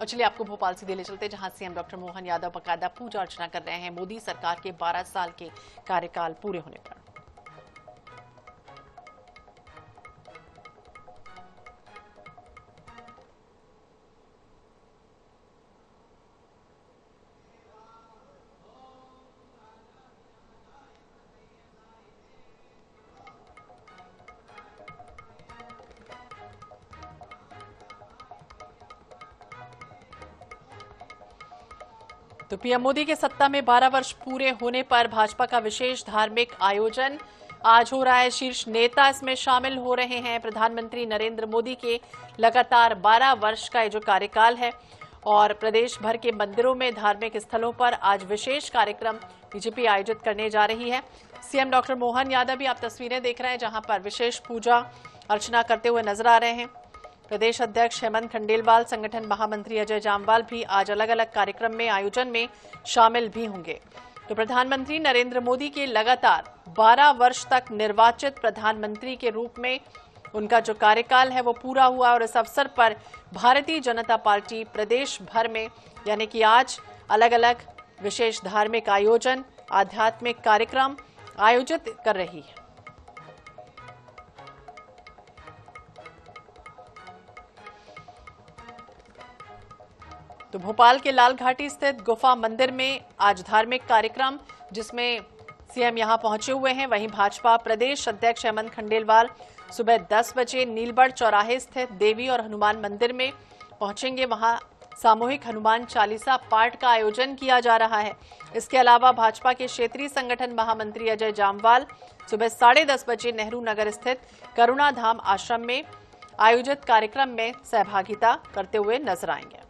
और चलिए आपको भोपाल से ले चलते, जहां सीएम डॉक्टर मोहन यादव बकायदा पूजा अर्चना कर रहे हैं मोदी सरकार के 12 साल के कार्यकाल पूरे होने पर। तो पीएम मोदी के सत्ता में 12 वर्ष पूरे होने पर भाजपा का विशेष धार्मिक आयोजन आज हो रहा है। शीर्ष नेता इसमें शामिल हो रहे हैं। प्रधानमंत्री नरेंद्र मोदी के लगातार 12 वर्ष का ये जो कार्यकाल है और प्रदेश भर के मंदिरों में, धार्मिक स्थलों पर आज विशेष कार्यक्रम बीजेपी आयोजित करने जा रही है। सीएम डॉक्टर मोहन यादव भी आप तस्वीरें देख रहे हैं, जहां पर विशेष पूजा अर्चना करते हुए नजर आ रहे हैं। प्रदेश अध्यक्ष हेमंत खंडेलवाल, संगठन महामंत्री अजय जामवाल भी आज अलग अलग कार्यक्रम में, आयोजन में शामिल भी होंगे। तो प्रधानमंत्री नरेंद्र मोदी के लगातार 12 वर्ष तक निर्वाचित प्रधानमंत्री के रूप में उनका जो कार्यकाल है वो पूरा हुआ और इस अवसर पर भारतीय जनता पार्टी प्रदेश भर में यानी कि आज अलग अलग विशेष धार्मिक आयोजन, आध्यात्मिक कार्यक्रम आयोजित कर रही है। तो भोपाल के लाल घाटी स्थित गुफा मंदिर में आज धार्मिक कार्यक्रम, जिसमें सीएम यहां पहुंचे हुए हैं। वहीं भाजपा प्रदेश अध्यक्ष हेमंत खंडेलवाल सुबह 10 बजे नीलबढ़ चौराहे स्थित देवी और हनुमान मंदिर में पहुंचेंगे। वहां सामूहिक हनुमान चालीसा पाठ का आयोजन किया जा रहा है। इसके अलावा भाजपा के क्षेत्रीय संगठन महामंत्री अजय जामवाल सुबह 10:30 बजे नेहरू नगर स्थित करुणा धाम आश्रम में आयोजित कार्यक्रम में सहभागिता करते हुए नजर आएंगे।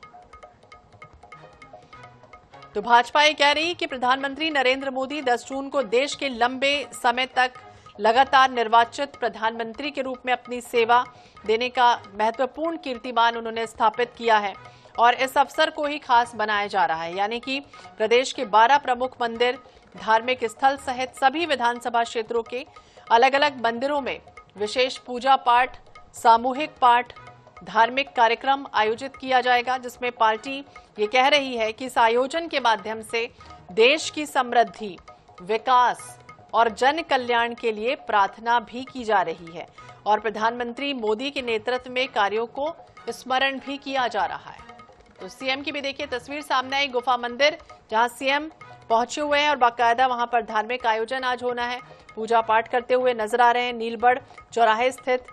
तो भाजपा ये कह रही है कि प्रधानमंत्री नरेंद्र मोदी 10 जून को देश के लंबे समय तक लगातार निर्वाचित प्रधानमंत्री के रूप में अपनी सेवा देने का महत्वपूर्ण कीर्तिमान उन्होंने स्थापित किया है और इस अवसर को ही खास बनाया जा रहा है। यानी कि प्रदेश के 12 प्रमुख मंदिर, धार्मिक स्थल सहित सभी विधानसभा क्षेत्रों के अलग अलग मंदिरों में विशेष पूजा पाठ, सामूहिक पाठ, धार्मिक कार्यक्रम आयोजित किया जाएगा, जिसमें पार्टी ये कह रही है कि इस आयोजन के माध्यम से देश की समृद्धि, विकास और जन कल्याण के लिए प्रार्थना भी की जा रही है और प्रधानमंत्री मोदी के नेतृत्व में कार्यों को स्मरण भी किया जा रहा है। तो सीएम की भी देखिए तस्वीर सामने आई, गुफा मंदिर जहां सीएम पहुंचे हुए हैं और बाकायदा वहां पर धार्मिक आयोजन आज होना है। पूजा पाठ करते हुए नजर आ रहे हैं। नीलबढ़ चौराहे स्थित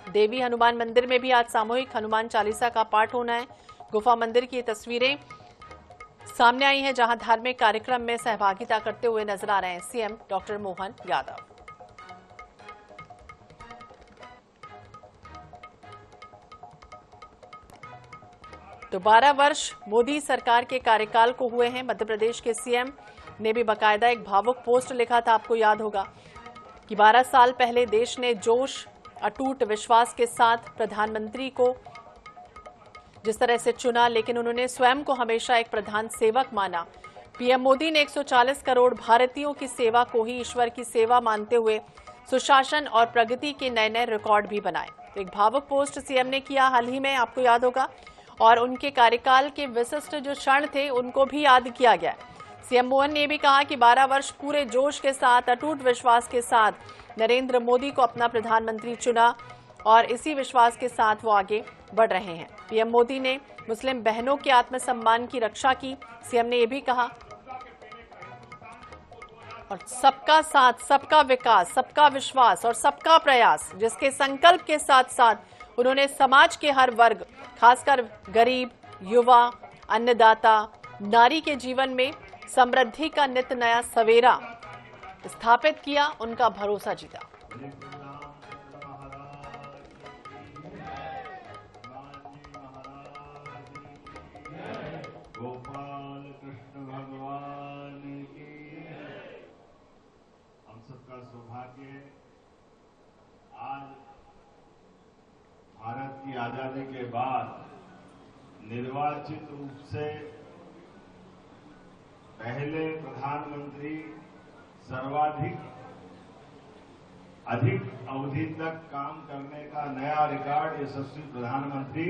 देवी हनुमान मंदिर में भी आज सामूहिक हनुमान चालीसा का पाठ होना है। गुफा मंदिर की तस्वीरें सामने आई हैं, जहां धार्मिक कार्यक्रम में सहभागिता करते हुए नजर आ रहे हैं सीएम डॉक्टर मोहन यादव। तो 12 वर्ष मोदी सरकार के कार्यकाल को हुए हैं। मध्य प्रदेश के सीएम ने भी बाकायदा एक भावुक पोस्ट लिखा था, आपको याद होगा कि 12 साल पहले देश ने जोश, अटूट विश्वास के साथ प्रधानमंत्री को जिस तरह से चुना, लेकिन उन्होंने स्वयं को हमेशा एक प्रधान सेवक माना। पीएम मोदी ने 140 करोड़ भारतीयों की सेवा को ही ईश्वर की सेवा मानते हुए सुशासन और प्रगति के नए नए रिकॉर्ड भी बनाए। तो एक भावुक पोस्ट सीएम ने किया हाल ही में, आपको याद होगा, और उनके कार्यकाल के विशिष्ट जो क्षण थे उनको भी याद किया गया। सीएम मोहन ने भी कहा कि 12 वर्ष पूरे जोश के साथ, अटूट विश्वास के साथ नरेंद्र मोदी को अपना प्रधानमंत्री चुना और इसी विश्वास के साथ वो आगे बढ़ रहे हैं। पीएम मोदी ने मुस्लिम बहनों के आत्मसम्मान की रक्षा की। सीएम ने यह भी कहा और सबका साथ, सबका विकास, सबका विश्वास और सबका प्रयास, जिसके संकल्प के साथ साथ उन्होंने समाज के हर वर्ग, खासकर गरीब, युवा, अन्नदाता, नारी के जीवन में समृद्धि का नित नया सवेरा स्थापित किया, उनका भरोसा जीता। गोपाल कृष्ण भगवान की। हम सबका सौभाग्य है आज भारत की आजादी के बाद निर्वाचित रूप से पहले प्रधानमंत्री, सर्वाधिक अधिक अवधि तक काम करने का नया रिकॉर्ड यशस्वी प्रधानमंत्री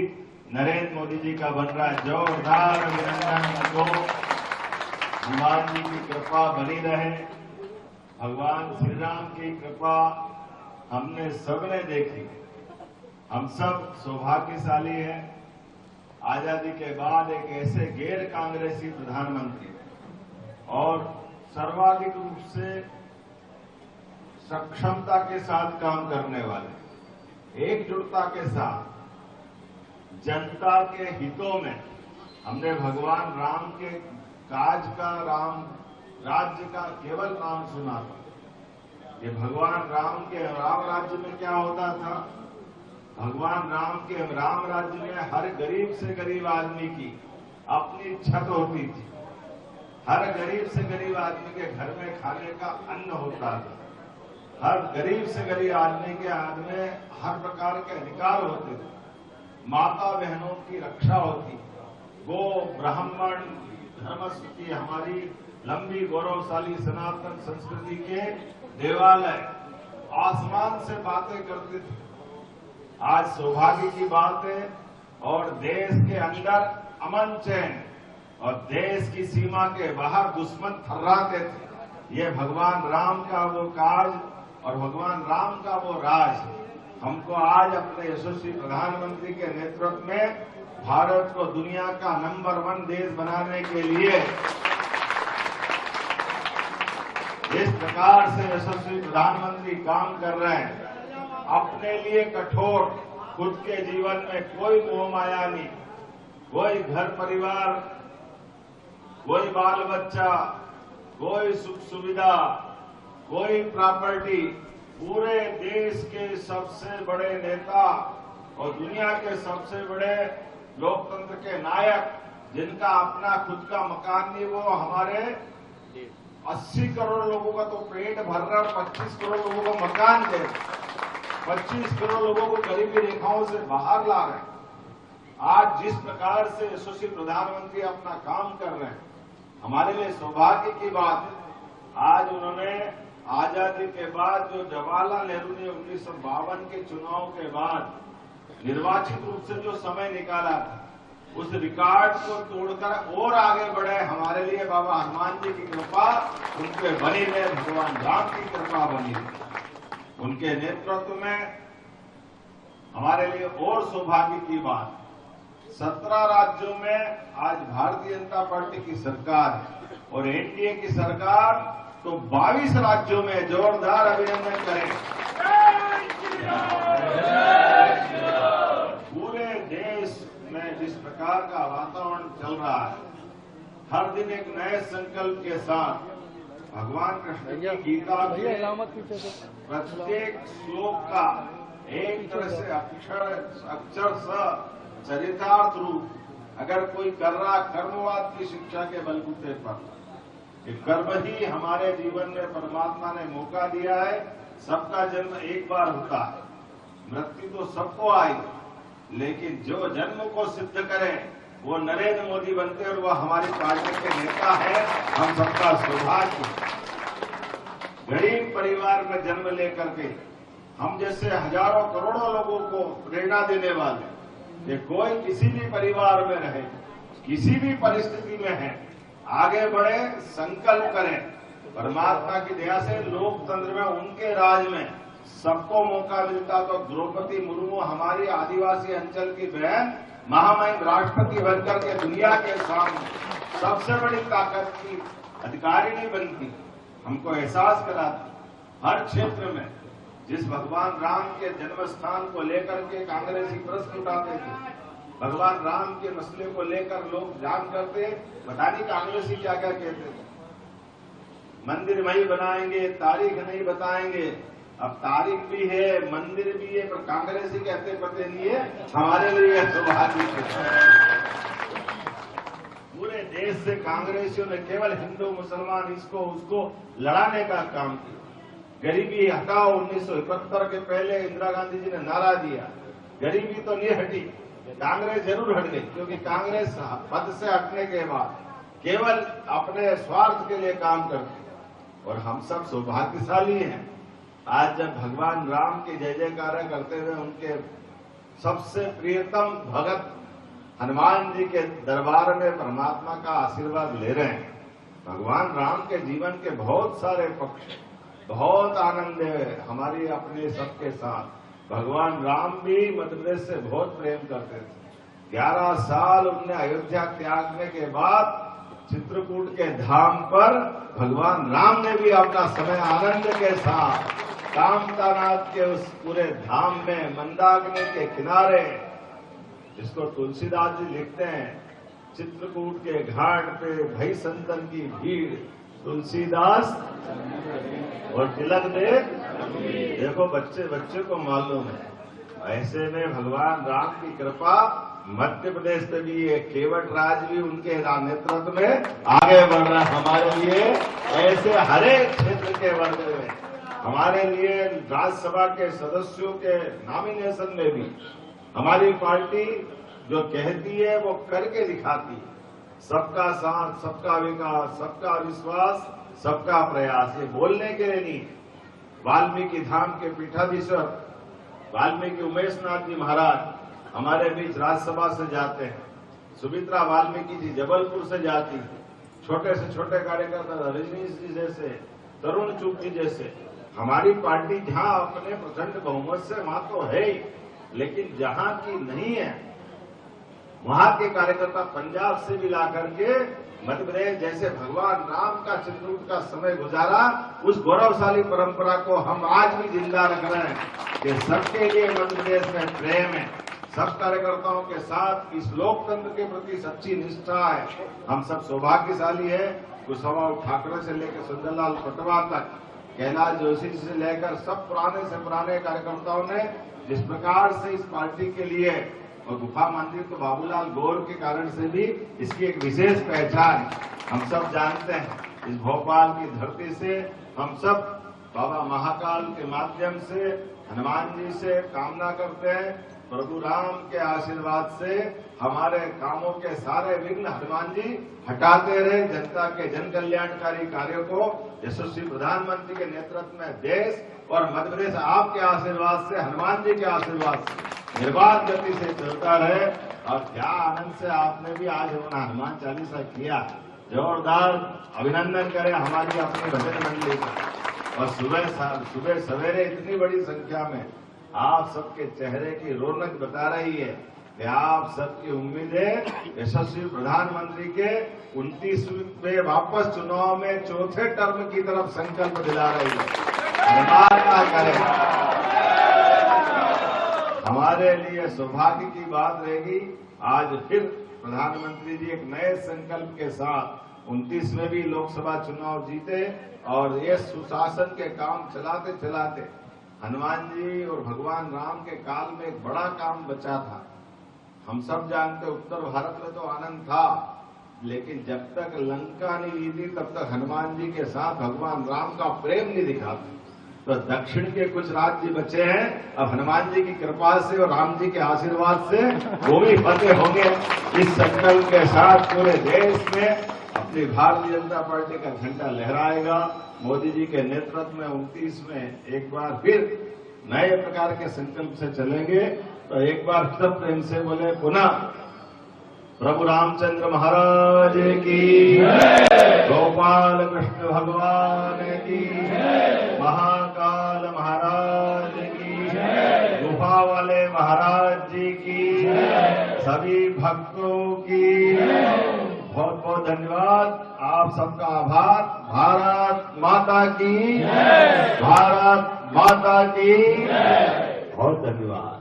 नरेंद्र मोदी जी का बन रहा है। जोरदार अभिनंदन को हनुमान जी की कृपा बनी रहे, भगवान श्री राम की कृपा हमने सबने देखी। हम सब सौभाग्यशाली हैं। आजादी के बाद एक ऐसे गैर कांग्रेसी प्रधानमंत्री और सर्वाधिक रूप से सक्षमता के साथ काम करने वाले, एकजुटता के साथ जनता के हितों में हमने भगवान राम के काज का, राम राज्य का केवल नाम सुना था। ये भगवान राम के राम राज्य में क्या होता था? भगवान राम के राम राज्य में हर गरीब से गरीब आदमी की अपनी छत होती थी। हर गरीब से गरीब आदमी के घर में खाने का अन्न होता था। हर गरीब से गरीब आदमी के हाथ में हर प्रकार के अधिकार होते थे। माता बहनों की रक्षा होती। वो ब्राह्मण धर्म की हमारी लंबी गौरवशाली सनातन संस्कृति के देवालय आसमान से बातें करते थे। आज सौभाग्य की बात है और देश के अंदर अमन चैन और देश की सीमा के बाहर दुश्मन थर्राते थे। ये भगवान राम का वो काज और भगवान राम का वो राज हमको आज अपने यशस्वी प्रधानमंत्री के नेतृत्व में भारत को दुनिया का नंबर 1 देश बनाने के लिए इस प्रकार से यशस्वी प्रधानमंत्री काम कर रहे हैं। अपने लिए कठोर, खुद के जीवन में कोई मोह माया नहीं, कोई घर परिवार, कोई बाल बच्चा, कोई सुख सुविधा, कोई प्रॉपर्टी। पूरे देश के सबसे बड़े नेता और दुनिया के सबसे बड़े लोकतंत्र के नायक जिनका अपना खुद का मकान नहीं, वो हमारे 80 करोड़ लोगों का तो पेट भर रहा, 25 करोड़ लोगों को मकान दे, 25 करोड़ लोगों को गरीबी रेखाओं से बाहर ला रहे हैं। आज जिस प्रकार से यशस्वी प्रधानमंत्री अपना काम कर रहे हैं, हमारे लिए सौभाग्य की बात है। आज उन्होंने आजादी के बाद जो जवाहरलाल नेहरू ने 1952 के चुनाव के बाद निर्वाचित रूप से जो समय निकाला था, उस रिकॉर्ड को तोड़कर और आगे बढ़े। हमारे लिए बाबा हनुमान जी की कृपा उनके बनी रहे, भगवान राम की कृपा बनी रहे। उनके नेतृत्व में हमारे लिए और सौभाग्य की बात, 17 राज्यों में आज भारतीय जनता पार्टी की सरकार है और एनडीए की सरकार तो 22 राज्यों में। जोरदार अभिनंदन करें। पूरे देश में जिस प्रकार का वातावरण चल रहा है, हर दिन एक नए संकल्प के साथ भगवान कृष्ण की गीता के प्रत्येक श्लोक का एक तरह से अक्षर स चरितार्थ रूप अगर कोई कर रहा, कर्मवाद की शिक्षा के बलबूते पर, ये कर्म ही हमारे जीवन में परमात्मा ने मौका दिया है। सबका जन्म एक बार होता है, मृत्यु तो सबको आएगी, लेकिन जो जन्म को सिद्ध करे वो नरेंद्र मोदी बनते और वो हमारी पार्टी के नेता है। हम सबका सौभाग्य। गरीब परिवार में जन्म लेकर के हम जैसे हजारों करोड़ों लोगों को प्रेरणा देने वाले, ये कोई किसी भी परिवार में रहे, किसी भी परिस्थिति में है, आगे बढ़े, संकल्प करें। परमात्मा की दया से लोकतंत्र में, उनके राज में सबको मौका मिलता तो द्रौपदी मुर्मू हमारी आदिवासी अंचल की बहन महामहिम राष्ट्रपति बनकर के दुनिया के सामने सबसे बड़ी ताकत की अधिकारिणी बनती। हमको एहसास कराती। हर क्षेत्र में जिस भगवान राम के जन्म स्थान को लेकर के कांग्रेसी प्रश्न उठाते थे, भगवान राम के मसले को लेकर लोग जान करते, पता नहीं कांग्रेसी क्या क्या कहते थे। मंदिर वही बनाएंगे, तारीख नहीं बताएंगे। अब तारीख भी है, मंदिर भी है, पर कांग्रेसी कहते पते नहीं है। हमारे लिए सौभाग्य है। पूरे देश से कांग्रेसियों ने केवल हिंदू मुसलमान इसको उसको लड़ाने का काम किया। गरीबी हटाओ, 1971 के पहले इंदिरा गांधी जी ने नारा दिया, गरीबी तो नहीं हटी, कांग्रेस जरूर हट गई, क्योंकि कांग्रेस पद से हटने के बाद केवल अपने स्वार्थ के लिए काम करती। और हम सब सौभाग्यशाली हैं आज जब भगवान राम के जय जयकार करते हुए उनके सबसे प्रियतम भगत हनुमान जी के दरबार में परमात्मा का आशीर्वाद ले रहे हैं। भगवान राम के जीवन के बहुत सारे पक्ष, बहुत आनंद है हमारी अपने सबके साथ। भगवान राम भी मध्य प्रदेश से बहुत प्रेम करते थे। 11 साल उन्हें अयोध्या त्यागने के बाद चित्रकूट के धाम पर भगवान राम ने भी अपना समय आनंद के साथ कामतानाथ के उस पूरे धाम में मंदाकिनी के किनारे, जिसको तुलसीदास जी लिखते हैं, चित्रकूट के घाट पे भई संतन की भीड़, तुलसीदास और तिलक दे। देखो बच्चे को मालूम है। ऐसे में भगवान राम की कृपा मध्य प्रदेश में भी ये केवट राज भी उनके नेतृत्व में आगे बढ़ रहा है। हमारे लिए ऐसे हर एक क्षेत्र के वर्ग में, हमारे लिए राज्यसभा के सदस्यों के नॉमिनेशन में भी हमारी पार्टी जो कहती है वो करके दिखाती है। सबका साथ, सबका विकास, सबका विश्वास, सबका प्रयास, ये बोलने के लिए नहीं। वाल्मीकि धाम के पीठाधीश्वर वाल्मीकि उमेश नाथ जी महाराज हमारे बीच राज्यसभा से जाते हैं। सुमित्रा वाल्मीकि जी जबलपुर से जाती है। छोटे से छोटे कार्यकर्ता रजनीश जी जैसे, तरुण चुग जी जैसे, हमारी पार्टी जहां अपने प्रचंड बहुमत से वहां तो है ही, लेकिन जहां की नहीं है वहां के कार्यकर्ता पंजाब से भी ला करके मध्य प्रदेश, जैसे भगवान राम का चित्रकूट का समय गुजारा, उस गौरवशाली परंपरा को हम आज भी जिंदा रख रहे हैं कि सबके लिए मध्य प्रदेश में प्रेम है। सब कार्यकर्ताओं के साथ इस लोकतंत्र के प्रति सच्ची निष्ठा है। हम सब सौभाग्यशाली है। कुशवाहा ठाकरे से लेकर सुंदरलाल पटवा तक, कैलाश जोशी से लेकर सब पुराने से पुराने कार्यकर्ताओं ने जिस प्रकार से इस पार्टी के लिए, और गुफा मंदिर तो बाबूलाल गौर के कारण से भी इसकी एक विशेष पहचान हम सब जानते हैं। इस भोपाल की धरती से हम सब बाबा महाकाल के माध्यम से हनुमान जी से कामना करते हैं, प्रभु राम के आशीर्वाद से हमारे कामों के सारे विघ्न हनुमान जी हटाते रहे। जनता के जन कल्याणकारी कार्यों को यशस्वी प्रधानमंत्री के नेतृत्व में देश और मध्य प्रदेश आपके आशीर्वाद से, हनुमान जी के आशीर्वाद से निर्बाध गति से चलता रहे। और क्या आनंद से आपने भी आज हनुमान चालीसा किया। जोरदार अभिनंदन करें हमारी अपनी भजन मंडली का। और सुबह सवेरे इतनी बड़ी संख्या में आप सबके चेहरे की रौनक बता रही है कि आप सबकी उम्मीदें यशस्वी प्रधानमंत्री के 29वें वापस चुनाव में चौथे टर्म की तरफ संकल्प दिला रही है। धन्यवाद करें। हमारे लिए सौभाग्य की बात रहेगी, आज फिर प्रधानमंत्री जी एक नए संकल्प के साथ 29 में भी लोकसभा चुनाव जीते और ये सुशासन के काम चलाते चलाते हनुमान जी और भगवान राम के काल में एक बड़ा काम बचा था। हम सब जानते उत्तर भारत में तो आनंद था, लेकिन जब तक लंका नहीं जीती तब तक हनुमान जी के साथ भगवान राम का प्रेम नहीं दिखा। तो दक्षिण के कुछ राज्य बचे हैं, अब हनुमान जी की कृपा से और राम जी के आशीर्वाद से वो भी फतेह होंगे। इस संकल्प के साथ पूरे देश में अपनी भारतीय जनता पार्टी का झंडा लहराएगा। मोदी जी के नेतृत्व में 29 में एक बार फिर नए प्रकार के संकल्प से चलेंगे। तो एक बार सब प्रेम से बोले पुनः प्रभु रामचंद्र महाराज की, गोपाल कृष्ण भगवान की, महाकाल महाराज की, गुफा वाले महाराज जी की, सभी भक्तों की बहुत बहुत धन्यवाद। आप सबका आभार। भारत माता की, भारत माता की बहुत धन्यवाद।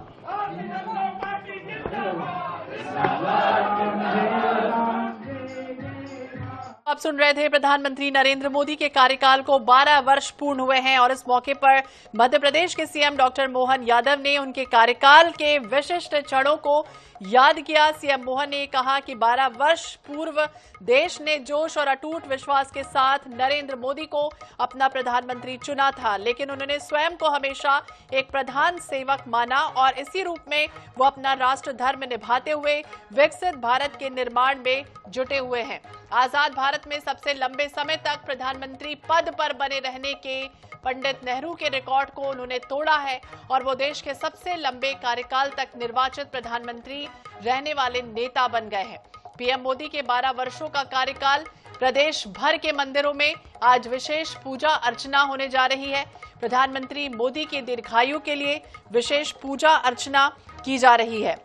आप सुन रहे थे प्रधानमंत्री नरेंद्र मोदी के कार्यकाल को 12 वर्ष पूर्ण हुए हैं और इस मौके पर मध्य प्रदेश के सीएम डॉक्टर मोहन यादव ने उनके कार्यकाल के विशिष्ट क्षणों को याद किया। सीएम मोहन ने कहा कि 12 वर्ष पूर्व देश ने जोश और अटूट विश्वास के साथ नरेंद्र मोदी को अपना प्रधानमंत्री चुना था, लेकिन उन्होंने स्वयं को हमेशा एक प्रधान सेवक माना और इसी रूप में वो अपना राष्ट्र धर्म निभाते हुए विकसित भारत के निर्माण में जुटे हुए हैं। आजाद भारत में सबसे लंबे समय तक प्रधानमंत्री पद पर बने रहने के पंडित नेहरू के रिकॉर्ड को उन्होंने तोड़ा है और वो देश के सबसे लंबे कार्यकाल तक निर्वाचित प्रधानमंत्री रहने वाले नेता बन गए हैं। पीएम मोदी के 12 वर्षों का कार्यकाल, प्रदेश भर के मंदिरों में आज विशेष पूजा अर्चना होने जा रही है। प्रधानमंत्री मोदी के दीर्घायु के लिए विशेष पूजा अर्चना की जा रही है।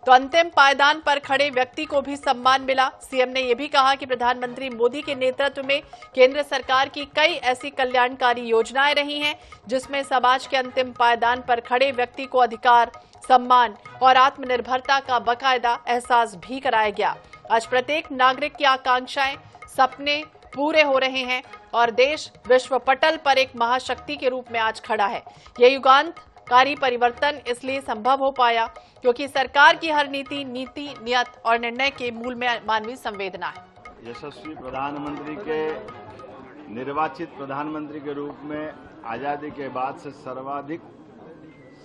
तो अंतिम पायदान पर खड़े व्यक्ति को भी सम्मान मिला। सीएम ने यह भी कहा कि प्रधानमंत्री मोदी के नेतृत्व में केंद्र सरकार की कई ऐसी कल्याणकारी योजनाएं रही हैं जिसमें समाज के अंतिम पायदान पर खड़े व्यक्ति को अधिकार, सम्मान और आत्मनिर्भरता का बाकायदा एहसास भी कराया गया। आज प्रत्येक नागरिक की आकांक्षाएं, सपने पूरे हो रहे हैं और देश विश्व पटल पर एक महाशक्ति के रूप में आज खड़ा है। यह युगांतकारी परिवर्तन इसलिए संभव हो पाया क्योंकि सरकार की हर नीति, नियत और निर्णय के मूल में मानवीय संवेदना है। यशस्वी प्रधानमंत्री के निर्वाचित प्रधानमंत्री के रूप में आजादी के बाद से सर्वाधिक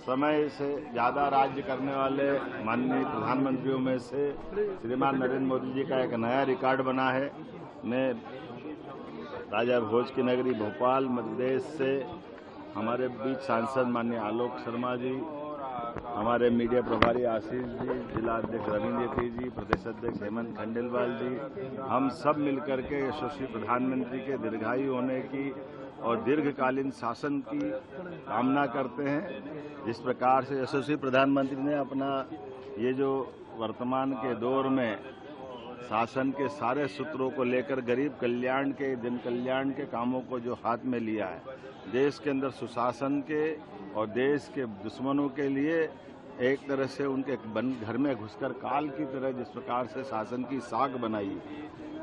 समय से ज्यादा राज्य करने वाले माननीय प्रधानमंत्रियों में से श्रीमान नरेंद्र मोदी जी का एक नया रिकॉर्ड बना है। मैं राजा भोज की नगरी भोपाल मध्य प्रदेश से हमारे बीच सांसद माननीय आलोक शर्मा जी, हमारे मीडिया प्रभारी आशीष जी, जिला अध्यक्ष रविंद्र जेटली जी, प्रदेश अध्यक्ष हेमंत खंडेलवाल जी, हम सब मिलकर के यशस्वी प्रधानमंत्री के दीर्घायु होने की और दीर्घकालीन शासन की कामना करते हैं। जिस प्रकार से यशस्वी प्रधानमंत्री ने अपना ये जो वर्तमान के दौर में शासन के सारे सूत्रों को लेकर गरीब कल्याण के, जन कल्याण के कामों को जो हाथ में लिया है, देश के अंदर सुशासन के और देश के दुश्मनों के लिए एक तरह से उनके घर में घुसकर काल की तरह जिस प्रकार से शासन की साख बनाई,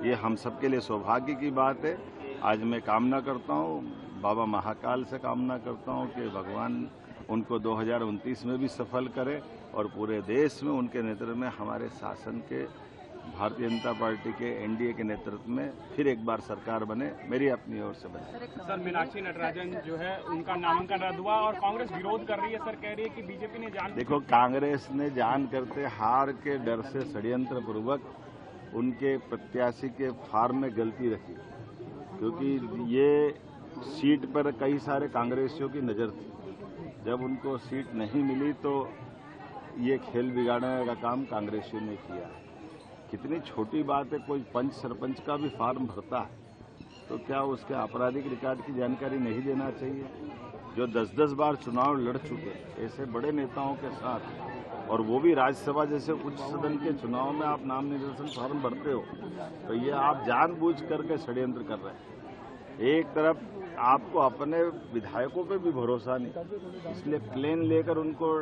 ये हम सबके लिए सौभाग्य की बात है। आज मैं कामना करता हूँ, बाबा महाकाल से कामना करता हूँ कि भगवान उनको 2029 में भी सफल करे और पूरे देश में उनके नेतृत्व में हमारे शासन के भारतीय जनता पार्टी के एनडीए के नेतृत्व में फिर एक बार सरकार बने, मेरी अपनी ओर से बने। सर, मीनाक्षी नटराजन जो है उनका नामांकन रद्द हुआ और कांग्रेस विरोध कर रही है। सर कह रही है कि बीजेपी ने देखो, कांग्रेस ने जान करते हार के डर से षड्यंत्र पूर्वक उनके प्रत्याशी के फार्म में गलती रखी, क्योंकि ये सीट पर कई सारे कांग्रेसियों की नजर थी। जब उनको सीट नहीं मिली तो ये खेल बिगाड़ने का काम कांग्रेसियों ने किया। कितनी छोटी बात है, कोई पंच सरपंच का भी फार्म भरता है तो क्या उसके आपराधिक रिकॉर्ड की जानकारी नहीं देना चाहिए? जो 10-10 बार चुनाव लड़ चुके ऐसे बड़े नेताओं के साथ, और वो भी राज्यसभा जैसे उच्च सदन के चुनाव में आप नाम निर्देशन फार्म भरते हो, तो ये आप जानबूझ करके षड्यंत्र कर रहे हैं। एक तरफ आपको अपने विधायकों पे भी भरोसा नहीं, इसलिए प्लेन लेकर उनको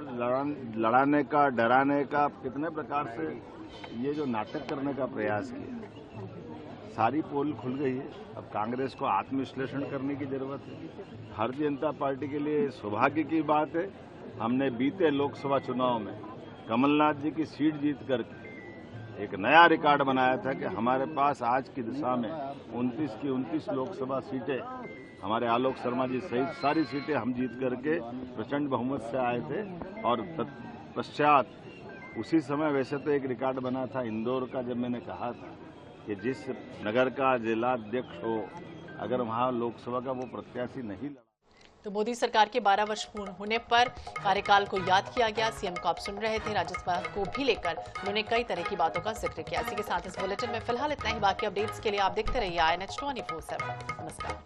लड़ाने का, डराने का, कितने प्रकार से ये जो नाटक करने का प्रयास किया। सारी पोल खुल गई है, अब कांग्रेस को आत्मविश्लेषण करने की जरूरत है। भारतीय जनता पार्टी के लिए सौभाग्य की बात है, हमने बीते लोकसभा चुनाव में कमलनाथ जी की सीट जीत करके एक नया रिकॉर्ड बनाया था कि हमारे पास आज की दिशा में 29 की 29 लोकसभा सीटें, हमारे आलोक शर्मा जी सहित सारी सीटें हम जीत करके प्रचंड बहुमत से आए थे। और तत्पश्चात उसी समय वैसे तो एक रिकॉर्ड बना था इंदौर का, जब मैंने कहा था कि जिस नगर का जिला अध्यक्ष हो, अगर वहाँ लोकसभा का वो प्रत्याशी नहीं लड़ा। तो मोदी सरकार के 12 वर्ष पूर्ण होने पर कार्यकाल को याद किया गया। सीएम को आप सुन रहे थे, राज्यसभा को भी लेकर उन्होंने कई तरह की बातों का जिक्र किया। इसी के साथ इस बुलेटिन में फिलहाल इतना ही। बाकी अपडेट्स के लिए आप देखते रहिए INH 24/7। नमस्कार।